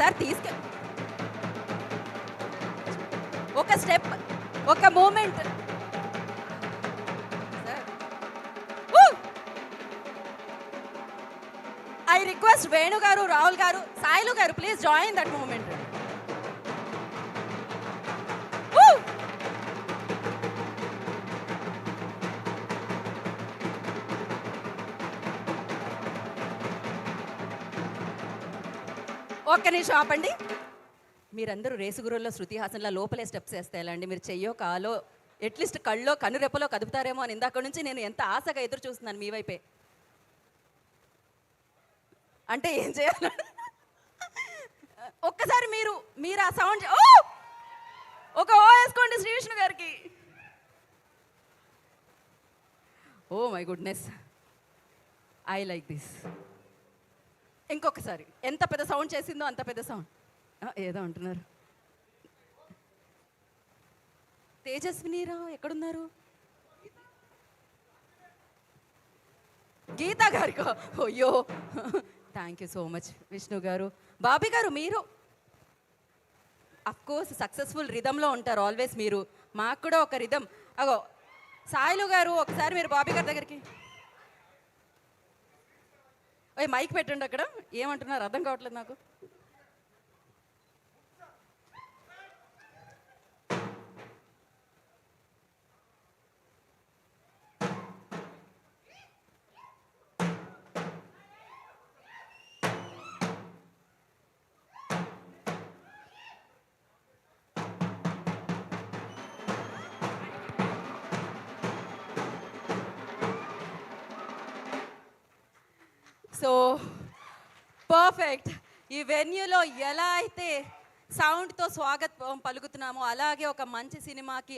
ఒకసారి ఒక స్టెప్, ఒక మూమెంట్. ఐ రిక్వెస్ట్ వేణు గారు, రాహుల్ గారు, సాయిలు గారు, ప్లీజ్ జాయిన్ దట్ మూమెంట్. ఒక్క నిమిషం ఆపండి. మీరందరూ రేసుగురుల్లో శృతి హాసన్లా లోపలే స్టెప్స్ వేస్తే ఎలా అండి? మీరు చెయ్యో కాలో అట్లీస్ట్ కళ్ళో కనురెప్పలో కదుపుతారేమో అని ఇందాక నుంచి నేను ఎంత ఆశగా ఎదురు చూస్తున్నాను మీ వైపే. అంటే ఏం చేయాలి? ఒక్కసారి మీరు ఆ సౌండ్ ఒక ఓ వేసుకోండి శ్రీ విష్ణు గారికి. Oh my goodness, I like this. ఇంకొకసారి ఎంత పెద్ద సౌండ్ చేసిందో అంత పెద్ద సౌండ్. ఏదో అంటున్నారు. తేజస్వినిరావు ఎక్కడున్నారు? గీతా గారికో? అయ్యో, thank you so much Vishnu గారు. బాబీ గారు, మీరు అఫ్కోర్స్ సక్సెస్ఫుల్ రిధంలో ఉంటారు ఆల్వేస్ మీరు. మాకు కూడా ఒక రిధం. అగో సాయిలు గారు, ఒకసారి మీరు బాబీ గారి దగ్గరికి మైక్ పెట్టండి. అక్కడ ఏమంటున్నారు అర్థం కావట్లేదు నాకు. So perfect. ఈ వెన్యూలో ఎలా అయితే సౌండ్తో స్వాగతం పలుకుతున్నామో అలాగే ఒక మంచి సినిమాకి